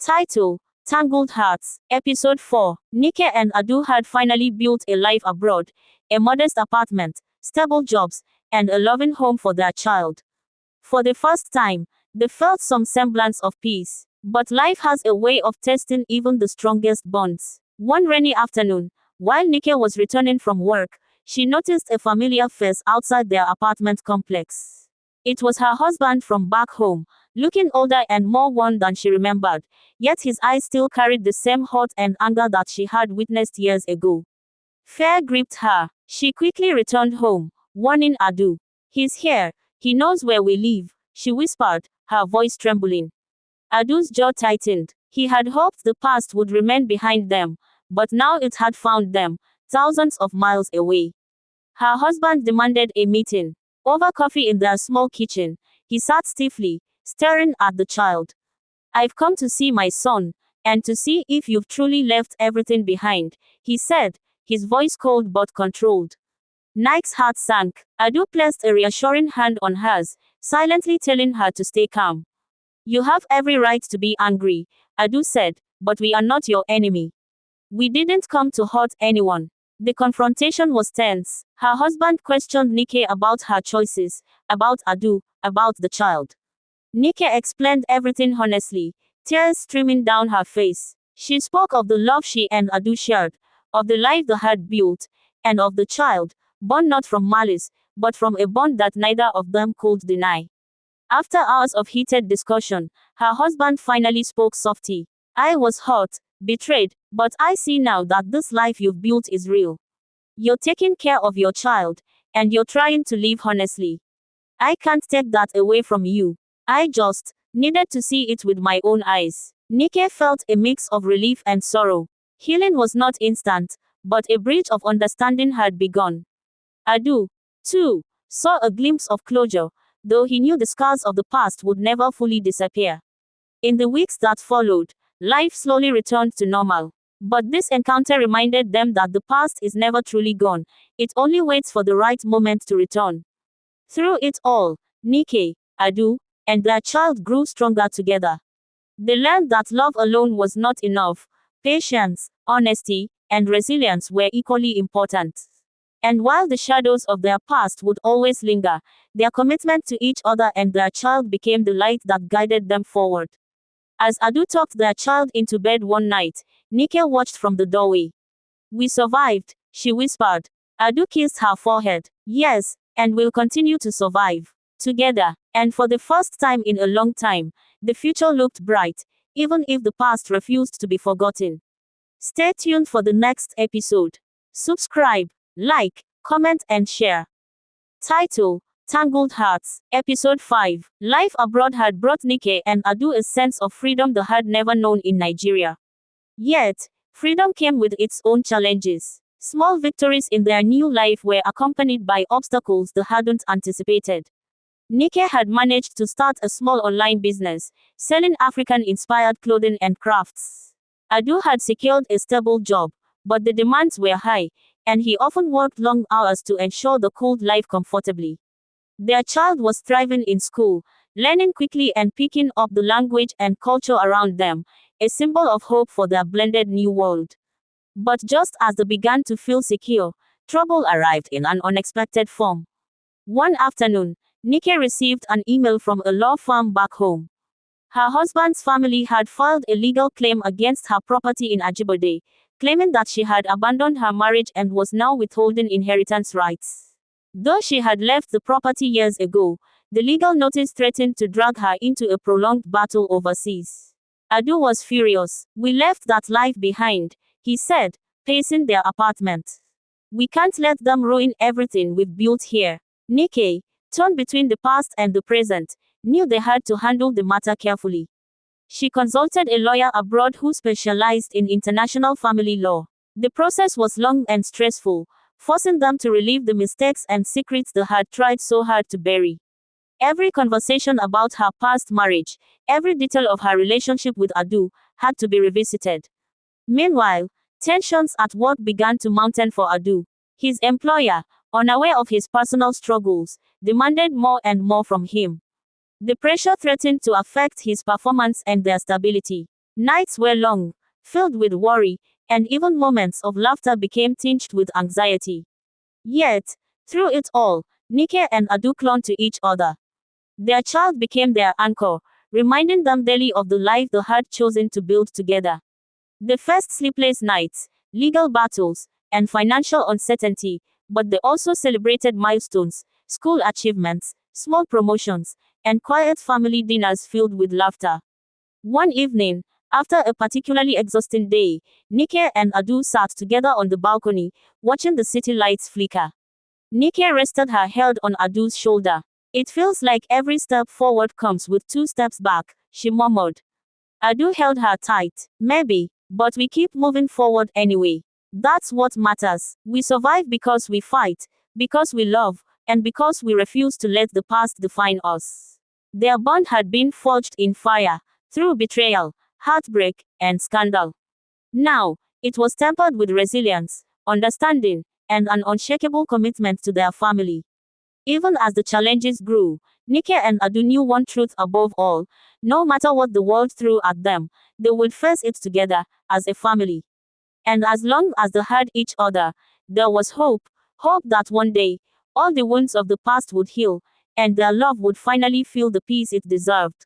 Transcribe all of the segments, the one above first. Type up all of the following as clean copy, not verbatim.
Title: Tangled Hearts. Episode 4. Nike and Adu had finally built a life abroad, a modest apartment, stable jobs, and a loving home for their child. For the first time, they felt some semblance of peace. But life has a way of testing even the strongest bonds. One rainy afternoon, while Nike was returning from work, she noticed a familiar face outside their apartment complex. It was her husband from back home, looking older and more worn than she remembered, yet his eyes still carried the same hurt and anger that she had witnessed years ago. Fear gripped her. She quickly returned home, warning Adu. "He's here. He knows where we live," she whispered, her voice trembling. Adu's jaw tightened. He had hoped the past would remain behind them, but now it had found them, thousands of miles away. Her husband demanded a meeting. Over coffee in their small kitchen, he sat stiffly, staring at the child. "I've come to see my son, and to see if you've truly left everything behind," he said, his voice cold but controlled. Nike's heart sank. Adu placed a reassuring hand on hers, silently telling her to stay calm. "You have every right to be angry," Adu said, "but we are not your enemy. We didn't come to hurt anyone." The confrontation was tense. Her husband questioned Nike about her choices, about Adu, about the child. Nike explained everything honestly, tears streaming down her face. She spoke of the love she and Adu shared, of the life they had built, and of the child, born not from malice, but from a bond that neither of them could deny. After hours of heated discussion, her husband finally spoke softly. "I was hurt, betrayed, but I see now that this life you've built is real. You're taking care of your child, and you're trying to live honestly. I can't take that away from you. I just needed to see it with my own eyes." Nike felt a mix of relief and sorrow. Healing was not instant, but a bridge of understanding had begun. Adu, too, saw a glimpse of closure, though he knew the scars of the past would never fully disappear. In the weeks that followed, life slowly returned to normal. But this encounter reminded them that the past is never truly gone, it only waits for the right moment to return. Through it all, Nike, Adu, and their child grew stronger together. They learned that love alone was not enough. Patience, honesty, and resilience were equally important. And while the shadows of their past would always linger, their commitment to each other and their child became the light that guided them forward. As Adu tucked their child into bed one night, Nike watched from the doorway. "We survived," she whispered. Adu kissed her forehead. "Yes, and we'll continue to survive. Together." And for the first time in a long time, the future looked bright, even if the past refused to be forgotten. Stay tuned for the next episode. Subscribe, like, comment and share. Title: Tangled Hearts. Episode 5. Life abroad had brought Nike and Adu a sense of freedom they had never known in Nigeria. Yet, freedom came with its own challenges. Small victories in their new life were accompanied by obstacles they hadn't anticipated. Nike had managed to start a small online business, selling African-inspired clothing and crafts. Adu had secured a stable job, but the demands were high, and he often worked long hours to ensure they could live comfortably. Their child was thriving in school, learning quickly and picking up the language and culture around them, a symbol of hope for their blended new world. But just as they began to feel secure, trouble arrived in an unexpected form. One afternoon, Nike received an email from a law firm back home. Her husband's family had filed a legal claim against her property in Ajibode, claiming that she had abandoned her marriage and was now withholding inheritance rights. Though she had left the property years ago, the legal notice threatened to drag her into a prolonged battle overseas. Adu was furious. "We left that life behind," he said, pacing their apartment. "We can't let them ruin everything we've built here." Nike, torn between the past and the present, knew they had to handle the matter carefully. She consulted a lawyer abroad who specialized in international family law. The process was long and stressful, forcing them to relive the mistakes and secrets they had tried so hard to bury. Every conversation about her past marriage, every detail of her relationship with Adu, had to be revisited. Meanwhile, tensions at work began to mountain for Adu. His employer, unaware of his personal struggles, demanded more and more from him. The pressure threatened to affect his performance and their stability. Nights were long, filled with worry, and even moments of laughter became tinged with anxiety. Yet, through it all, Nike and Adu clung to each other. Their child became their anchor, reminding them daily of the life they had chosen to build together. They faced sleepless nights, legal battles, and financial uncertainty, but they also celebrated milestones, school achievements, small promotions, and quiet family dinners filled with laughter. One evening, after a particularly exhausting day, Nike and Adu sat together on the balcony, watching the city lights flicker. Nike rested her head on Adu's shoulder. It feels like every step forward comes with two steps back, she murmured. Adu held her tight. Maybe, but we keep moving forward anyway. That's what matters. We survive because we fight, because we love, and because we refuse to let the past define us. Their bond had been forged in fire, through betrayal, heartbreak, and scandal. Now, it was tempered with resilience, understanding, and an unshakable commitment to their family. Even as the challenges grew, Nike and Adu knew one truth above all: no matter what the world threw at them, they would face it together, as a family. And as long as they had each other, there was hope, hope that one day, all the wounds of the past would heal, and their love would finally feel the peace it deserved.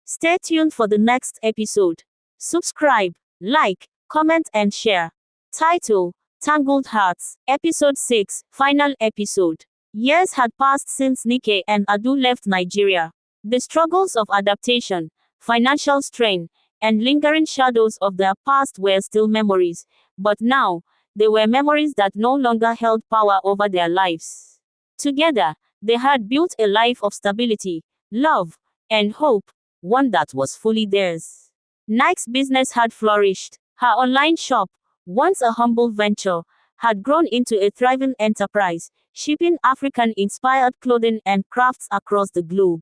Stay tuned for the next episode. Subscribe, like, comment, and share. Title: Tangled Hearts, Episode 6, Final Episode. Years had passed since Nike and Adu left Nigeria. The struggles of adaptation, financial strain, and lingering shadows of their past were still memories, but now, they were memories that no longer held power over their lives. Together, they had built a life of stability, love, and hope, one that was fully theirs. Nike's business had flourished. Her online shop, once a humble venture, had grown into a thriving enterprise, shipping African-inspired clothing and crafts across the globe.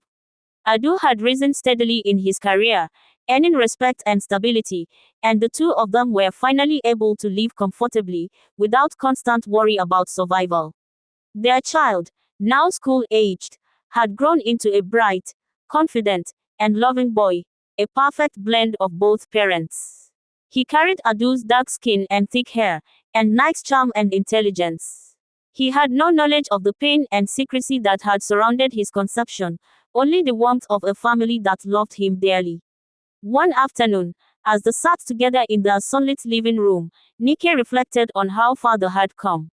Adu had risen steadily in his career, earning respect and stability, and the two of them were finally able to live comfortably, without constant worry about survival. Their child, now school-aged, had grown into a bright, confident, and loving boy, a perfect blend of both parents. He carried Adu's dark skin and thick hair, and Nike's charm and intelligence. He had no knowledge of the pain and secrecy that had surrounded his conception, only the warmth of a family that loved him dearly. One afternoon, as they sat together in their sunlit living room, Nike reflected on how far they had come.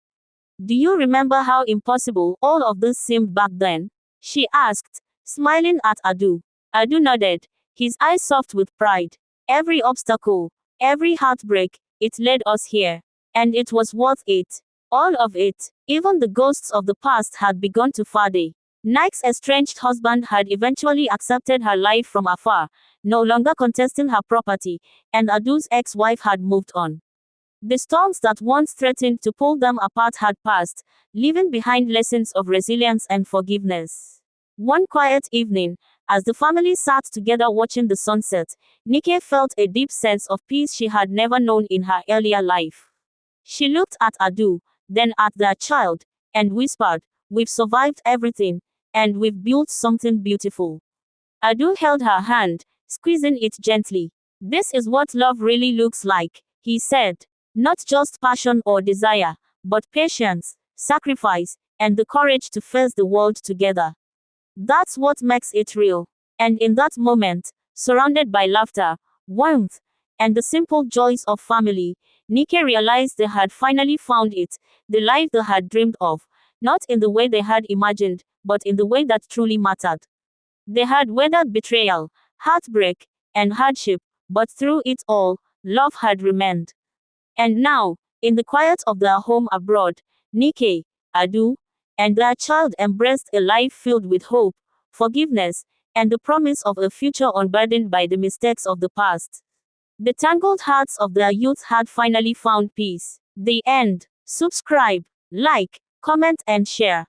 "Do you remember how impossible all of this seemed back then?" she asked, smiling at Adu. Adu nodded, his eyes soft with pride. "Every obstacle, every heartbreak, it led us here. And it was worth it. All of it." Even the ghosts of the past had begun to fade. Nike's estranged husband had eventually accepted her life from afar, no longer contesting her property, and Adu's ex-wife had moved on. The storms that once threatened to pull them apart had passed, leaving behind lessons of resilience and forgiveness. One quiet evening, as the family sat together watching the sunset, Nike felt a deep sense of peace she had never known in her earlier life. She looked at Adu, then at their child, and whispered, "We've survived everything, and we've built something beautiful." Adu held her hand, squeezing it gently. "This is what love really looks like," he said. "Not just passion or desire, but patience, sacrifice, and the courage to face the world together. That's what makes it real." And in that moment, surrounded by laughter, warmth, and the simple joys of family, Nike realized they had finally found it, the life they had dreamed of, not in the way they had imagined, but in the way that truly mattered. They had weathered betrayal, heartbreak, and hardship, but through it all, love had remained. And now, in the quiet of their home abroad, Nike, Adu, and their child embraced a life filled with hope, forgiveness, and the promise of a future unburdened by the mistakes of the past. The tangled hearts of their youth had finally found peace. The end. Subscribe, like, comment, and share.